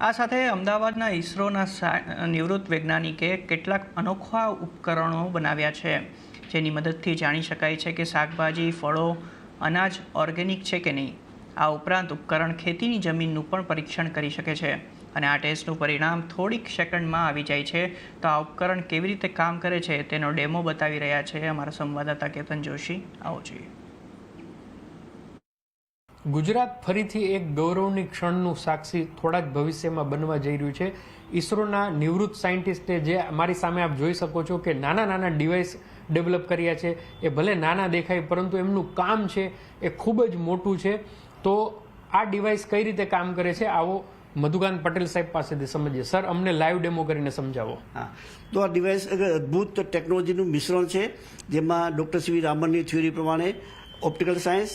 આ સાથે અમદાવાદના ઇસરોના નિવૃત્ત વૈજ્ઞાનિકે કેટલાક અનોખા ઉપકરણો બનાવ્યા છે, જેની મદદથી જાણી શકાય છે કે શાકભાજી, ફળો, અનાજ ઓર્ગેનિક છે કે નહીં. આ ઉપરાંત ઉપકરણ ખેતીની જમીનનું પણ પરીક્ષણ કરી શકે છે અને આ ટેસ્ટનું પરિણામ થોડીક સેકન્ડમાં આવી જાય છે. તો આ ઉપકરણ કેવી રીતે કામ કરે છે તેનો ડેમો બતાવી રહ્યા છે અમારા સંવાદદાતા કેતન જોશી. આવો જોઈએ. ગુજરાત ફરીથી એક ગૌરવની ક્ષણનું સાક્ષી થોડા જ ભવિષ્યમાં બનવા જઈ રહ્યું છે. ઇસરોના નિવૃત્ત સાયન્ટિસ્ટે જે અમારી સામે આપ જોઈ શકો છો કે નાના નાના ડિવાઇસ ડેવલપ કર્યા છે. એ ભલે નાના દેખાય પરંતુ એમનું કામ છે એ ખૂબ જ મોટું છે. તો આ ડિવાઇસ કઈ રીતે કામ કરે છે આવો મધુકાંત પટેલ સાહેબ પાસેથી સમજીએ. સર, અમને લાઈવ ડેમો કરીને સમજાવો. હા, તો આ ડિવાઇસ અદ્ભુત ટેકનોલોજીનું મિશ્રણ છે, જેમાં ડૉક્ટર સીવી રામનની થિયરી પ્રમાણે ઓપ્ટિકલ સાયન્સ,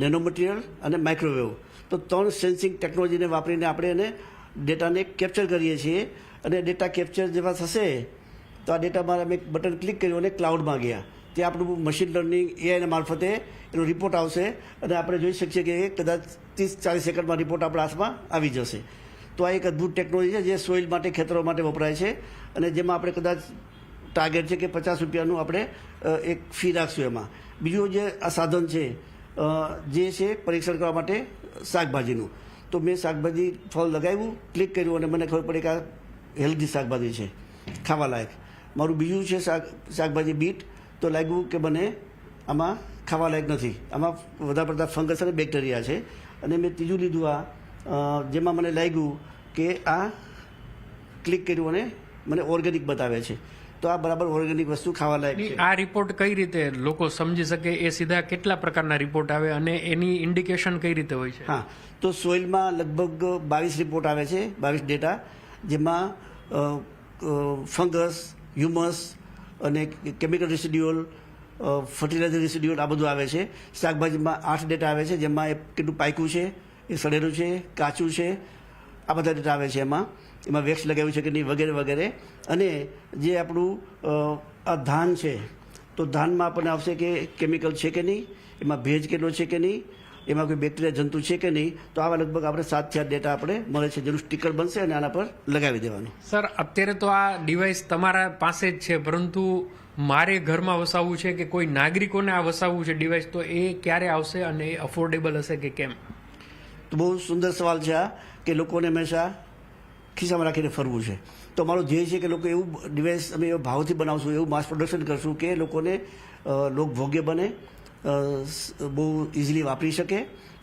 નેનો મટીરિયલ અને માઇક્રોવેવ, તો 3 સેન્સિંગ ટેકનોલોજીને વાપરીને આપણે એને ડેટાને કેપ્ચર કરીએ છીએ. અને ડેટા કેપ્ચર જેવા થશે તો આ ડેટામાં અમે બટન ક્લિક કર્યું અને ક્લાઉડમાં ગયા. ત્યાં આપણું મશીન લર્નિંગ એઆઈના મારફતે એનો રિપોર્ટ આવશે અને આપણે જોઈ શકીએ કે કદાચ 30-40 સેકન્ડમાં રિપોર્ટ આપણા હાથમાં આવી જશે. તો આ એક અદ્ભુત ટેકનોલોજી છે જે સોઇલ માટે, ખેતરો માટે વપરાય છે અને જેમાં આપણે કદાચ ટાર્ગેટ છે કે 50 રૂપિયાનું આપણે એક ફી રાખશું એમાં. બીજું જે આ સાધન છે જે છે પરીક્ષણ કરવા માટે શાકભાજીનું, તો મેં શાકભાજી ફળ લગાવ્યું, ક્લિક કર્યું અને મને ખબર પડી કે આ હેલ્ધી શાકભાજી છે, ખાવા લાયક. મારું બીજું છે શાકભાજી બીટ, તો લાગ્યું કે મને આમાં ખાવા લાયક નથી, આમાં વધારે પડતા ફંગસ અને બેક્ટેરિયા છે. અને મેં ત્રીજું લીધું આ જેમાં મને લાગ્યું કે આ ક્લિક કર્યું અને મને ઓર્ગેનિક બતાવે છે, તો આ બરાબર ઓર્ગેનિક વસ્તુ ખાવા લાયક છે. આ રિપોર્ટ કઈ રીતે લોકો સમજી શકે? એ સીધા કેટલા પ્રકારના રિપોર્ટ આવે અને એની ઇન્ડિકેશન કઈ રીતે હોય છે? હા, તો સોઇલમાં લગભગ 22 રિપોર્ટ આવે છે, 22 ડેટા, જેમાં ફંગસ, હ્યુમસ અને કેમિકલ રેસિડ્યુઅલ, ફર્ટિલાઇઝર રેસિડ્યુઅલ આ બધું આવે છે. શાકભાજીમાં 8 ડેટા આવે છે, જેમાં એ કેટલું પાક્યું છે, એ સડેલું છે, કાચું છે, આ બધા ડેટા આવે છે. એમાં વેક્સ લગાવ્યું છે કે નહીં વગેરે વગેરે. અને જે આપણું આ ધાન છે, તો ધાનમાં આપણને આવશે કે કેમિકલ છે કે નહીં, એમાં ભેજ કેટલો છે કે નહીં, એમાં કોઈ બેક્ટેરિયા જંતુ છે કે નહીં. તો આવા લગભગ આપણે 7 થી 8 ડેટા આપણે મળે છે, જેનું સ્ટીકર બનશે અને આના પર લગાવી દેવાનું. સર, અત્યારે તો આ ડિવાઇસ તમારા પાસે જ છે, પરંતુ મારે ઘરમાં વસાવવું છે કે કોઈ નાગરિકોને આ વસાવવું છે ડિવાઇસ, તો એ ક્યારે આવશે અને એ અફોર્ડેબલ હશે કે કેમ? તો બહુ સુંદર સવાલ છે આ, કે લોકોને હંમેશા ખિસ્સામાં રાખીને ફરવું છે. તો મારો ધ્યેય છે કે લોકો એવું ડિવાઇસ અમે એવો ભાવથી બનાવશું, એવું માસ પ્રોડક્શન કરશું કે લોકોને લોકભોગ્ય બને, બહુ ઇઝીલી વાપરી શકે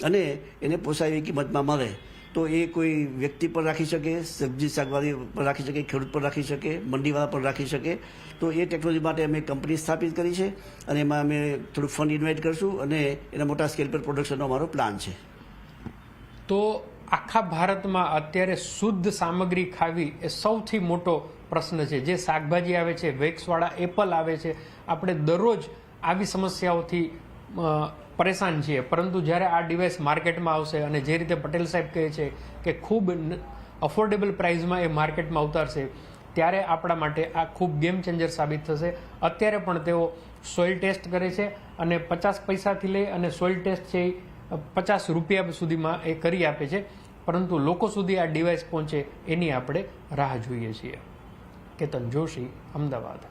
અને એને પોસાય એવી કિંમતમાં મળે. તો એ કોઈ વ્યક્તિ પર રાખી શકે, સબ્જી શાકભાજી પર રાખી શકે, ખેડૂત પર રાખી શકે, મંડીવાળા પર રાખી શકે. તો એ ટેકનોલોજી માટે અમે કંપની સ્થાપિત કરી છે અને એમાં અમે થોડું ફંડ ઇન્વેસ્ટ કરશું અને એના મોટા સ્કેલ પર પ્રોડક્શનનો અમારો પ્લાન છે. તો આખા ભારતમાં અત્યારે શુદ્ધ સામગ્રી ખાવી એ સૌથી મોટો પ્રશ્ન છે. જે શાકભાજી આવે છે, વેક્સવાળા એપલ આવે છે, આપણે દરરોજ આવી સમસ્યાઓથી પરેશાન છીએ. પરંતુ જ્યારે આ ડિવાઇસ માર્કેટમાં આવશે અને જે રીતે પટેલ સાહેબ કહે છે કે ખૂબ અફોર્ડેબલ પ્રાઇઝમાં એ માર્કેટમાં ઉતારશે, ત્યારે આપણા માટે આ ખૂબ ગેમ ચેન્જર સાબિત થશે. અત્યારે પણ તેઓ સોઇલ ટેસ્ટ કરે છે અને 50 પૈસાથી લઈ અને સોઇલ ટેસ્ટ છે 50 રૂપિયા સુધીમાં એ કરી આપે છે. પરંતુ લોકો સુધી આ ડિવાઇસ પહોંચે એની આપણે રાહ જોઈએ છીએ. કેતન જોશી, અમદાવાદ.